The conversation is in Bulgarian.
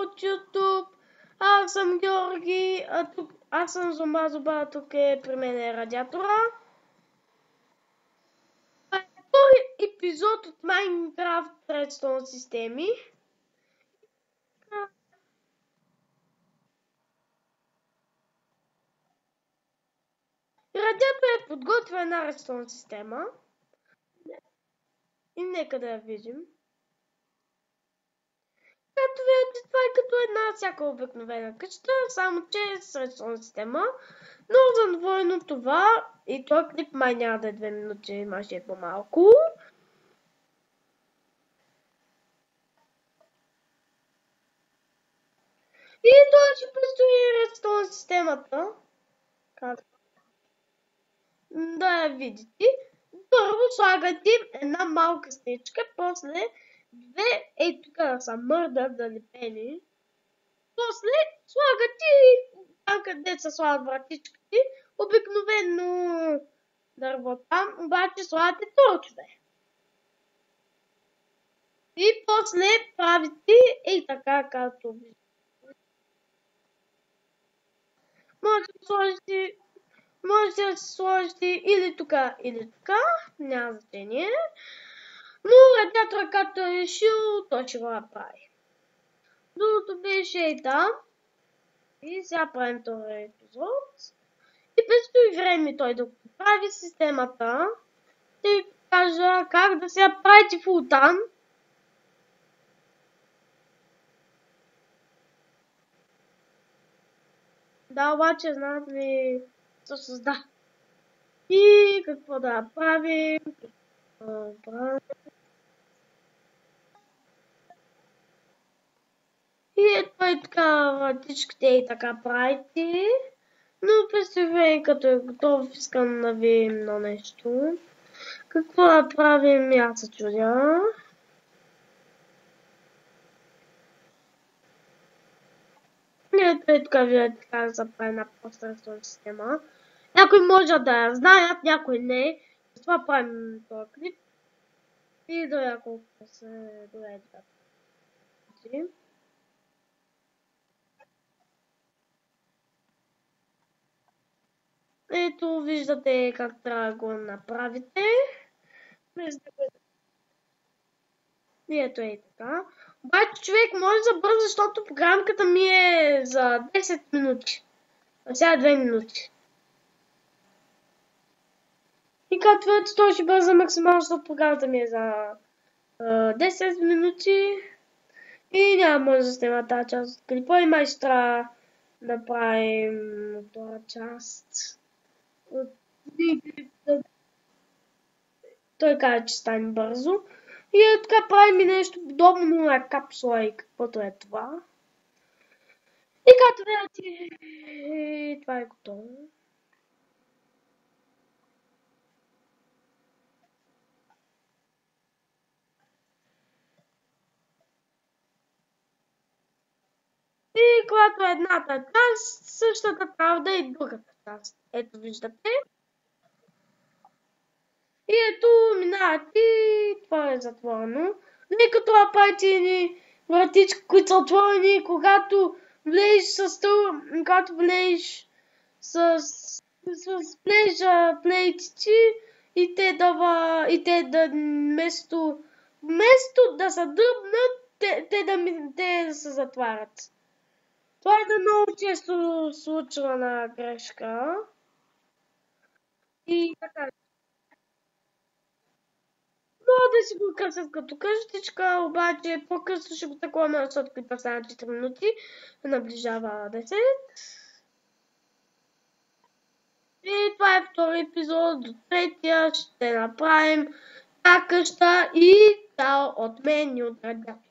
от YouTube. Аз съм Георги, аз съм Зомба, тук при мен е радиатора. Това е втори епизод от Minecraft Redstone системи. Радиатор е подготвил една Redstone система. И нека да я видим. Както видите, това е като една всяка обикновена къща, само че с Redstone система. Но за двойно това, и този клип май няма да е 2 минути, може е по-малко. И това ще предстои Redstone системата. Как? Да я видите. Първо слагате една малка стечка, после две, тук да са мърдат да не пени. После слагате там, къде се слагат вратичките, обикновено дърво там, обаче слагате торчове. И после правите така, както виждате. Можете да се сложите или тук, няма значение. Но радиатора, както е решил, той ще го направи. Другото беше и там. И сега правим този епизод. И предстои време той да прави системата. Ще ви покажа как да се правите фултан. Да, обаче знаете ли всъщност да. И какво да правим? И ето е така вратичките и така правите. Но през време, като е готов, искам да видим на нещо. Какво да правим, аз се чудя. Ето е така, видите как да прави една пространствена система. Някои може да я знаят, някои не. С това правим този клип. И до няколко се доведе. Ето виждате как трябва да го направите. Ето е така. Обаче човек може да бърза, защото програмката ми е за 10 минути. А сега 2 минути. И както видите, той ще бърза максимално, защото програмата ми е за 10 минути. И няма може да снима тази част от клипа. И май ще трябва да правим тази част. Той каза, че стане бързо. И така правим и нещо подобно на капсула и каквото е това. И както видите, това е готово. И когато е едната част, същата правда и другата част. Ето виждате. И ето минавате, това е затворено. Нека това правите едни вратички, които са отворени, когато влезеш с плейтите и те да вместо да се дръбнат, те да се затварят. Това е да много често случва на грешка. И така. Мога да си го късат като къщичка, обаче по-късно ще го таковаме, защото клипа стана 4 минути, наближава 10. И това е втори епизод, до третия ще направим къща и цял от мен и от радиатора.